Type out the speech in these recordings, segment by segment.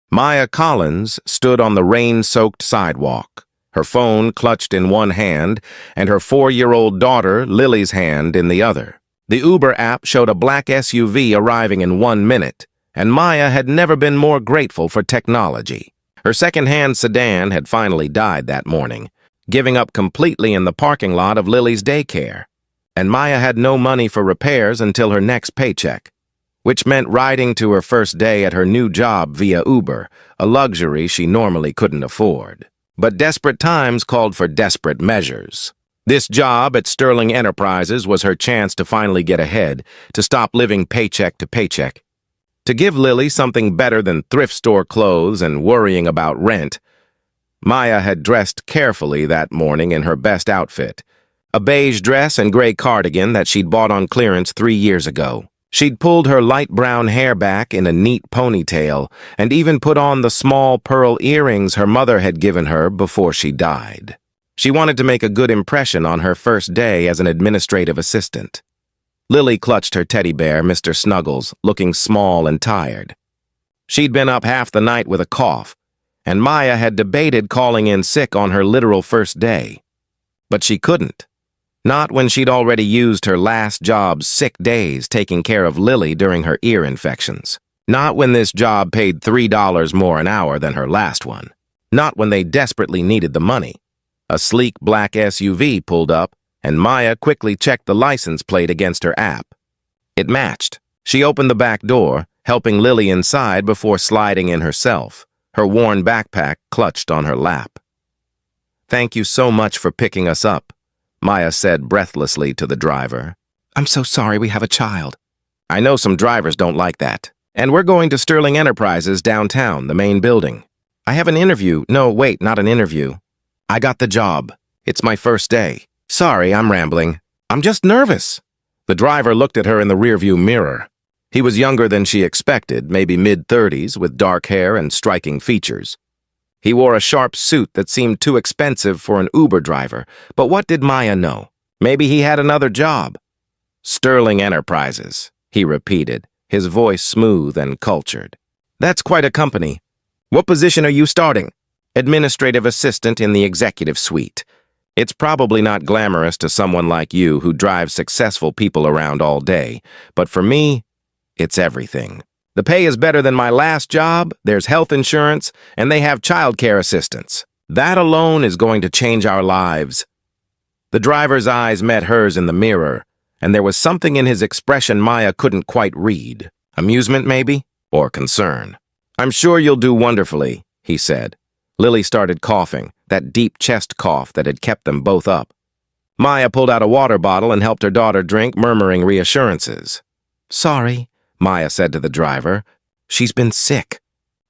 Maya Collins stood on the rain-soaked sidewalk, her phone clutched in one hand and her 4-year-old daughter, Lily's hand, in the other. The Uber app showed a black SUV arriving in 1 minute, and Maya had never been more grateful for technology. Her second-hand sedan had finally died that morning, giving up completely in the parking lot of Lily's daycare, and Maya had no money for repairs until her next paycheck, which meant riding to her first day at her new job via Uber, a luxury she normally couldn't afford. But desperate times called for desperate measures. This job at Sterling Enterprises was her chance to finally get ahead, to stop living paycheck to paycheck, to give Lily something better than thrift store clothes and worrying about rent. Maya had dressed carefully that morning in her best outfit, a beige dress and gray cardigan that she'd bought on clearance 3 years ago. She'd pulled her light brown hair back in a neat ponytail and even put on the small pearl earrings her mother had given her before she died. She wanted to make a good impression on her first day as an administrative assistant. Lily clutched her teddy bear, Mr. Snuggles, looking small and tired. She'd been up half the night with a cough, and Maya had debated calling in sick on her literal first day. But she couldn't. Not when she'd already used her last job's sick days taking care of Lily during her ear infections. Not when this job paid $3 more an hour than her last one. Not when they desperately needed the money. A sleek black SUV pulled up, and Maya quickly checked the license plate against her app. It matched. She opened the back door, helping Lily inside before sliding in herself, her worn backpack clutched on her lap. "Thank you so much for picking us up," Maya said breathlessly to the driver. "I'm so sorry we have a child." "I know some drivers don't like that. And we're going to Sterling Enterprises downtown, the main building. I have an interview. No, wait, not an interview. I got the job. It's my first day. Sorry, I'm rambling. I'm just nervous." The driver looked at her in the rearview mirror. He was younger than she expected, maybe mid-30s, with dark hair and striking features. He wore a sharp suit that seemed too expensive for an Uber driver, but what did Maya know? Maybe he had another job. "Sterling Enterprises," he repeated, his voice smooth and cultured. "That's quite a company. What position are you starting?" "Administrative assistant in the executive suite. It's probably not glamorous to someone like you who drives successful people around all day, but for me, it's everything. The pay is better than my last job, there's health insurance, and they have childcare assistance. That alone is going to change our lives." The driver's eyes met hers in the mirror, and there was something in his expression Maya couldn't quite read. Amusement, maybe? Or concern. "I'm sure you'll do wonderfully," he said. Lily started coughing, that deep chest cough that had kept them both up. Maya pulled out a water bottle and helped her daughter drink, murmuring reassurances. "Sorry," Maya said to the driver. "She's been sick.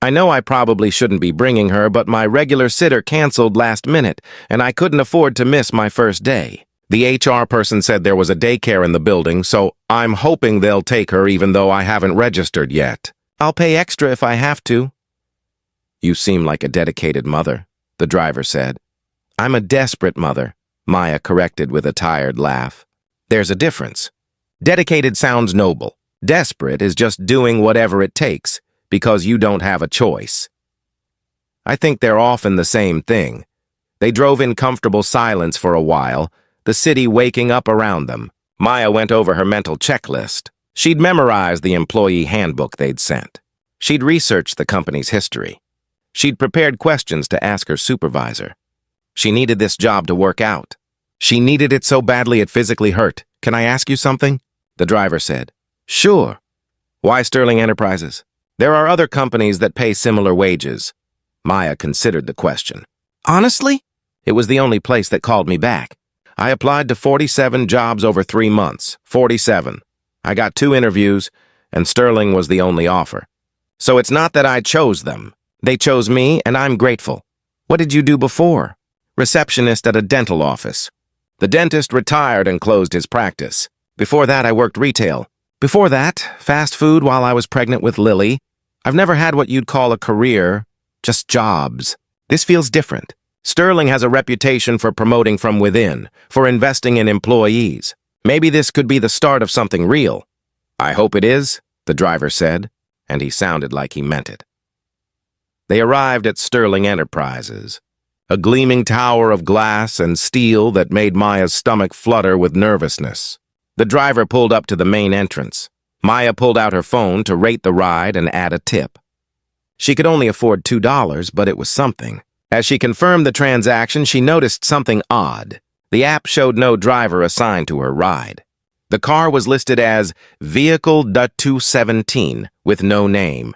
I know I probably shouldn't be bringing her, but my regular sitter canceled last minute, and I couldn't afford to miss my first day. The HR person said there was a daycare in the building, so I'm hoping they'll take her even though I haven't registered yet. I'll pay extra if I have to." "You seem like a dedicated mother," the driver said. "I'm a desperate mother," Maya corrected with a tired laugh. "There's a difference. Dedicated sounds noble. Desperate is just doing whatever it takes, because you don't have a choice." I think they're often the same thing. They drove in comfortable silence for a while, the city waking up around them. Maya went over her mental checklist. She'd memorized the employee handbook they'd sent. She'd researched the company's history. She'd prepared questions to ask her supervisor. She needed this job to work out. She needed it so badly it physically hurt. "Can I ask you something?" The driver said. "Sure." "Why Sterling Enterprises?" "There are other companies that pay similar wages." Maya considered the question. "Honestly, it was the only place that called me back. I applied to 47 jobs over 3 months. 47. I got 2 interviews, and Sterling was the only offer. So it's not that I chose them. They chose me, and I'm grateful." "What did you do before?" "Receptionist at a dental office. The dentist retired and closed his practice. Before that, I worked retail. Before that, fast food while I was pregnant with Lily. I've never had what you'd call a career, just jobs. This feels different. Sterling has a reputation for promoting from within, for investing in employees. Maybe this could be the start of something real." "I hope it is," the driver said, and he sounded like he meant it. They arrived at Sterling Enterprises, a gleaming tower of glass and steel that made Maya's stomach flutter with nervousness. The driver pulled up to the main entrance. Maya pulled out her phone to rate the ride and add a tip. She could only afford $2, but it was something. As she confirmed the transaction, she noticed something odd. The app showed no driver assigned to her ride. The car was listed as Vehicle 217 with no name.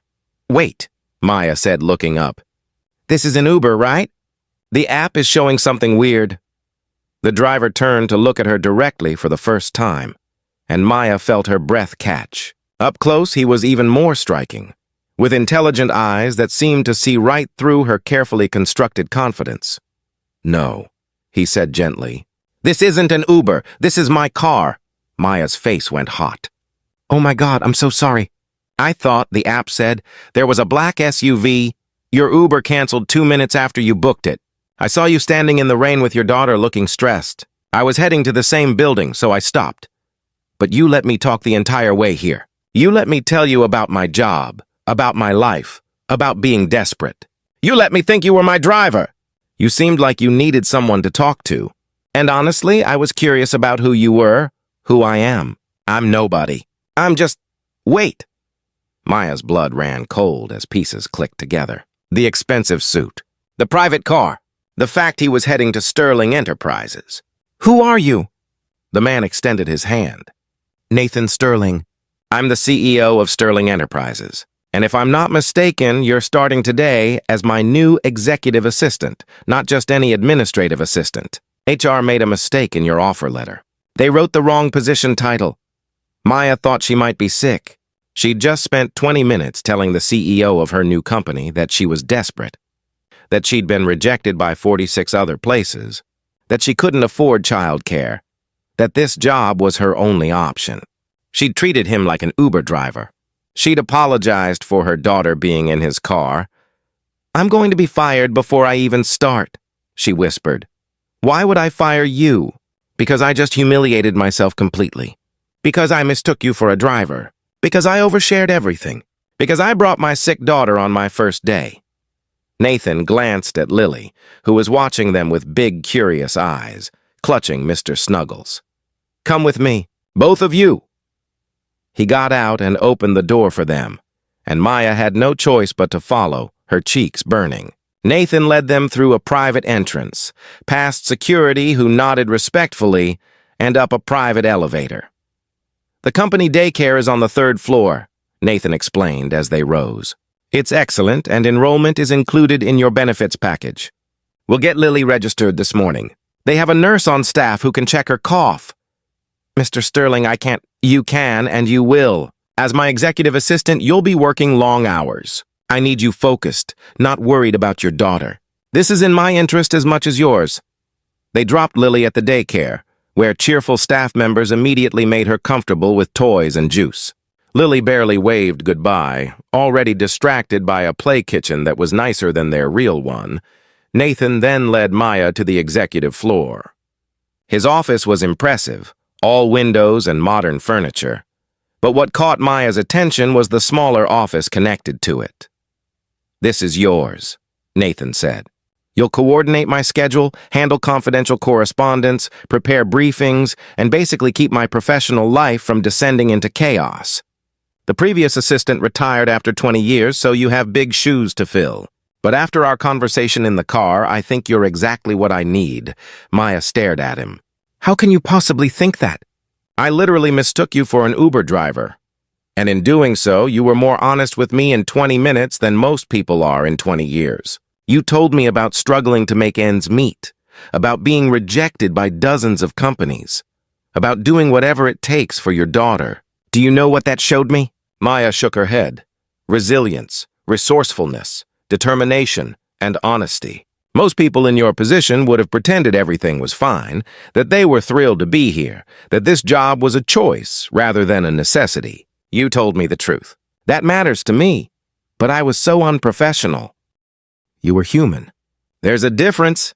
"Wait," Maya said, looking up. "This is an Uber, right? The app is showing something weird." The driver turned to look at her directly for the first time, and Maya felt her breath catch. Up close, he was even more striking, with intelligent eyes that seemed to see right through her carefully constructed confidence. "No," he said gently. "This isn't an Uber. This is my car." Maya's face went hot. "Oh my God, I'm so sorry. I thought," the app said, "there was a black SUV. Your Uber canceled 2 minutes after you booked it. I saw you standing in the rain with your daughter looking stressed. I was heading to the same building, so I stopped. But you let me talk the entire way here. You let me tell you about my job, about my life, about being desperate. You let me think you were my driver. You seemed like you needed someone to talk to. And honestly, I was curious about who you were, who I am. I'm nobody. I'm just... Wait." Maya's blood ran cold as pieces clicked together. The expensive suit. The private car. The fact he was heading to Sterling Enterprises. "Who are you?" The man extended his hand. "Nathan Sterling. I'm the CEO of Sterling Enterprises. And if I'm not mistaken, you're starting today as my new executive assistant, not just any administrative assistant. HR made a mistake in your offer letter. They wrote the wrong position title." Maya thought she might be sick. She'd just spent 20 minutes telling the CEO of her new company that she was desperate, that she'd been rejected by 46 other places, that she couldn't afford childcare, that this job was her only option. She'd treated him like an Uber driver. She'd apologized for her daughter being in his car. "I'm going to be fired before I even start," she whispered. "Why would I fire you? Because I just humiliated myself completely. Because I mistook you for a driver. Because I overshared everything. Because I brought my sick daughter on my first day." Nathan glanced at Lily, who was watching them with big, curious eyes, clutching Mr. Snuggles. "Come with me, both of you." He got out and opened the door for them, and Maya had no choice but to follow, her cheeks burning. Nathan led them through a private entrance, past security who nodded respectfully, and up a private elevator. "The company daycare is on the 3rd floor," Nathan explained as they rose. "It's excellent, and enrollment is included in your benefits package. We'll get Lily registered this morning. They have a nurse on staff who can check her cough." "Mr. Sterling, I can't." "You can, and you will. As my executive assistant, you'll be working long hours. I need you focused, not worried about your daughter. This is in my interest as much as yours." They dropped Lily at the daycare, where cheerful staff members immediately made her comfortable with toys and juice. Lily barely waved goodbye, already distracted by a play kitchen that was nicer than their real one. Nathan then led Maya to the executive floor. His office was impressive, all windows and modern furniture. But what caught Maya's attention was the smaller office connected to it. "This is yours," Nathan said. "You'll coordinate my schedule, handle confidential correspondence, prepare briefings, and basically keep my professional life from descending into chaos. The previous assistant retired after 20 years, so you have big shoes to fill. But after our conversation in the car, I think you're exactly what I need." Maya stared at him. "How can you possibly think that? I literally mistook you for an Uber driver. And in doing so, you were more honest with me in 20 minutes than most people are in 20 years. You told me about struggling to make ends meet, about being rejected by dozens of companies, about doing whatever it takes for your daughter. Do you know what that showed me?" Maya shook her head. "Resilience, resourcefulness, determination, and honesty. Most people in your position would have pretended everything was fine, that they were thrilled to be here, that this job was a choice rather than a necessity. You told me the truth. That matters to me. But I was so unprofessional. You were human. There's a difference."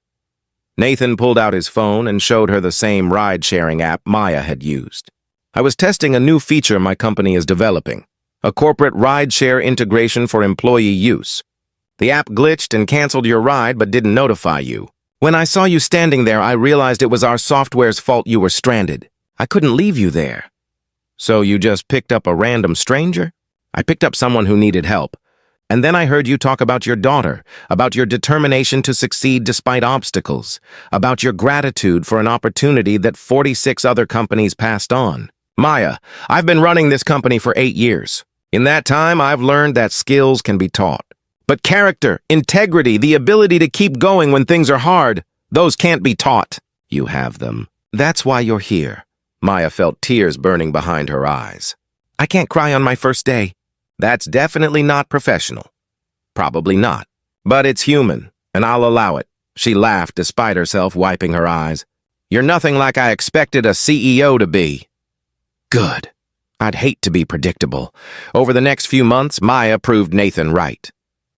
Nathan pulled out his phone and showed her the same ride-sharing app Maya had used. "I was testing a new feature my company is developing, a corporate ride-share integration for employee use. The app glitched and canceled your ride but didn't notify you. When I saw you standing there, I realized it was our software's fault you were stranded. I couldn't leave you there. So you just picked up a random stranger? I picked up someone who needed help. And then I heard you talk about your daughter, about your determination to succeed despite obstacles, about your gratitude for an opportunity that 46 other companies passed on. Maya, I've been running this company for 8 years. In that time, I've learned that skills can be taught. But character, integrity, the ability to keep going when things are hard, those can't be taught. You have them. That's why you're here. Maya felt tears burning behind her eyes. I can't cry on my first day. That's definitely not professional. Probably not. But it's human, and I'll allow it. She laughed despite herself, wiping her eyes. You're nothing like I expected a CEO to be. Good. I'd hate to be predictable. Over the next few months, Maya proved Nathan right.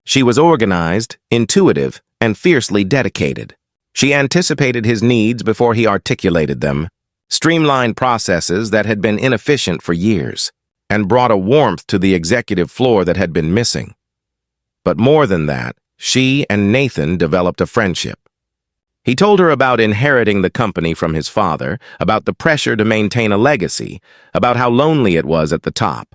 She was organized, intuitive, and fiercely dedicated. She anticipated his needs before he articulated them, streamlined processes that had been inefficient for years, and brought a warmth to the executive floor that had been missing. But more than that, she and Nathan developed a friendship. He told her about inheriting the company from his father, about the pressure to maintain a legacy, about how lonely it was at the top.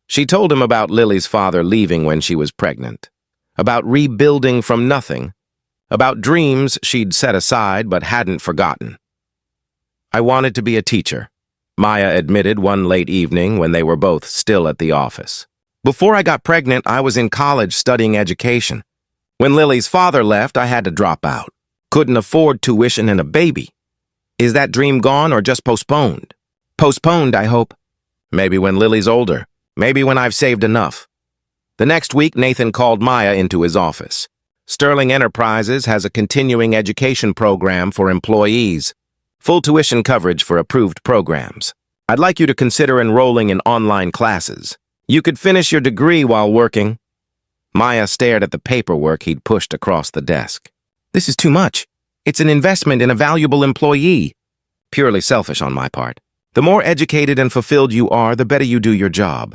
She told him about Lily's father leaving when she was pregnant, about rebuilding from nothing, about dreams she'd set aside but hadn't forgotten. I wanted to be a teacher, Maya admitted one late evening when they were both still at the office. Before I got pregnant, I was in college studying education. When Lily's father left, I had to drop out. Couldn't afford tuition and a baby. Is that dream gone or just postponed? Postponed, I hope. Maybe when Lily's older. Maybe when I've saved enough. The next week, Nathan called Maya into his office. Sterling Enterprises has a continuing education program for employees. Full tuition coverage for approved programs. I'd like you to consider enrolling in online classes. You could finish your degree while working. Maya stared at the paperwork he'd pushed across the desk. This is too much. It's an investment in a valuable employee. Purely selfish on my part. The more educated and fulfilled you are, the better you do your job.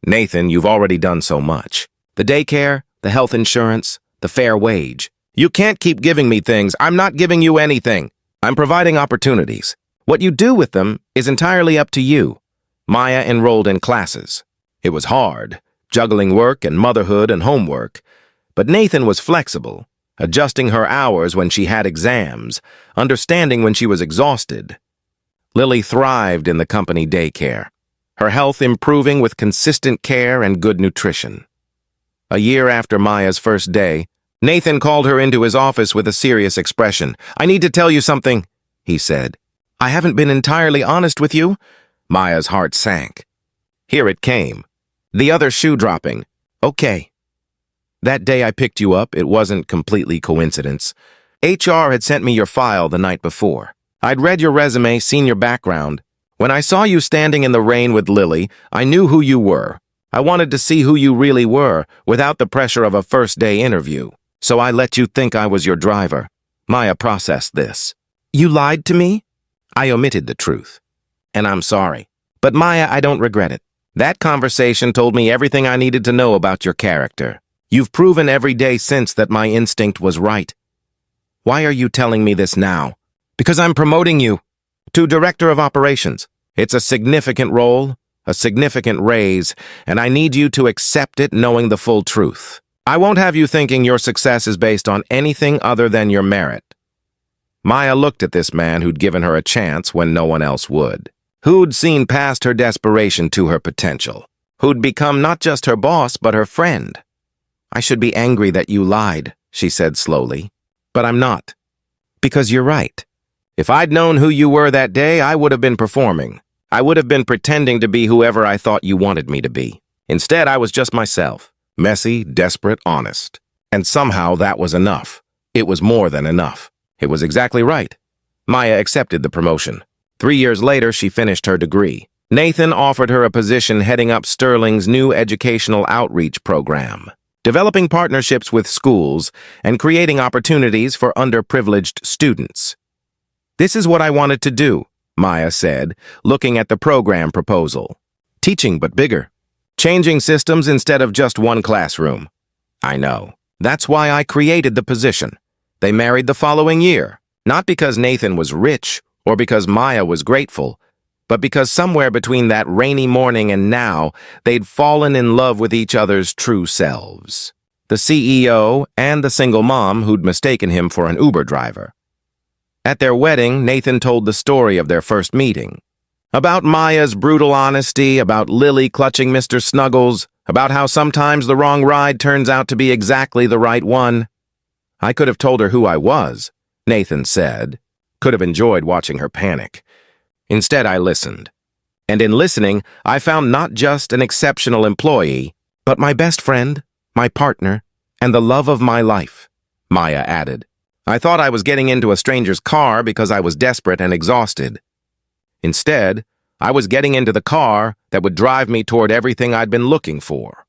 Nathan, you've already done so much. The daycare, the health insurance, the fair wage. You can't keep giving me things. I'm not giving you anything. I'm providing opportunities. What you do with them is entirely up to you. Maya enrolled in classes. It was hard, juggling work and motherhood and homework. But Nathan was flexible, adjusting her hours when she had exams, understanding when she was exhausted. Lily thrived in the company daycare, her health improving with consistent care and good nutrition. A year after Maya's first day, Nathan called her into his office with a serious expression. I need to tell you something, he said. I haven't been entirely honest with you. Maya's heart sank. Here it came. The other shoe dropping. Okay. That day I picked you up, it wasn't completely coincidence. HR had sent me your file the night before. I'd read your resume, seen your background. When I saw you standing in the rain with Lily, I knew who you were. I wanted to see who you really were, without the pressure of a first-day interview. So I let you think I was your driver. Maya processed this. You lied to me? I omitted the truth. And I'm sorry. But Maya, I don't regret it. That conversation told me everything I needed to know about your character. You've proven every day since that my instinct was right. Why are you telling me this now? Because I'm promoting you to Director of Operations. It's a significant role, a significant raise, and I need you to accept it knowing the full truth. I won't have you thinking your success is based on anything other than your merit. Maya looked at this man who'd given her a chance when no one else would, who'd seen past her desperation to her potential, who'd become not just her boss but her friend. I should be angry that you lied, she said slowly, but I'm not. Because you're right. If I'd known who you were that day, I would have been performing. I would have been pretending to be whoever I thought you wanted me to be. Instead, I was just myself. Messy, desperate, honest. And somehow that was enough. It was more than enough. It was exactly right. Maya accepted the promotion. 3 years later, she finished her degree. Nathan offered her a position heading up Sterling's new educational outreach program, developing partnerships with schools and creating opportunities for underprivileged students. This is what I wanted to do, Maya said, looking at the program proposal. Teaching but bigger. Changing systems instead of just one classroom. I know. That's why I created the position. They married the following year, not because Nathan was rich or because Maya was grateful, but because somewhere between that rainy morning and now, they'd fallen in love with each other's true selves. The CEO and the single mom who'd mistaken him for an Uber driver. At their wedding, Nathan told the story of their first meeting. About Maya's brutal honesty, about Lily clutching Mr. Snuggles, about how sometimes the wrong ride turns out to be exactly the right one. I could have told her who I was, Nathan said. Could have enjoyed watching her panic. Instead, I listened. And in listening, I found not just an exceptional employee, but my best friend, my partner, and the love of my life, Maya added. I thought I was getting into a stranger's car because I was desperate and exhausted. Instead, I was getting into the car that would drive me toward everything I'd been looking for.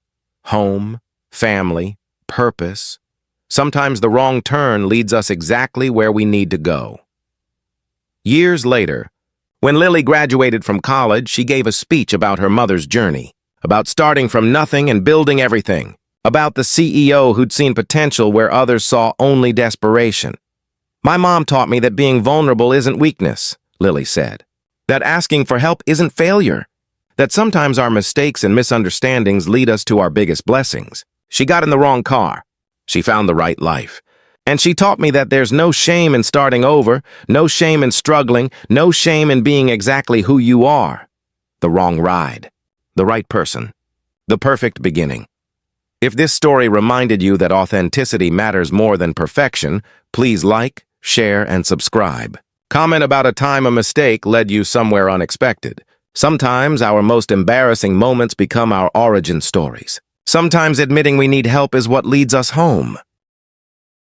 Home, family, purpose. Sometimes the wrong turn leads us exactly where we need to go. Years later, when Lily graduated from college, she gave a speech about her mother's journey, about starting from nothing and building everything, about the CEO who'd seen potential where others saw only desperation. My mom taught me that being vulnerable isn't weakness, Lily said. That asking for help isn't failure. That sometimes our mistakes and misunderstandings lead us to our biggest blessings. She got in the wrong car. She found the right life. And she taught me that there's no shame in starting over, no shame in struggling, no shame in being exactly who you are. The wrong ride. The right person. The perfect beginning. If this story reminded you that authenticity matters more than perfection, please like, share, and subscribe. Comment about a time a mistake led you somewhere unexpected. Sometimes our most embarrassing moments become our origin stories. Sometimes admitting we need help is what leads us home.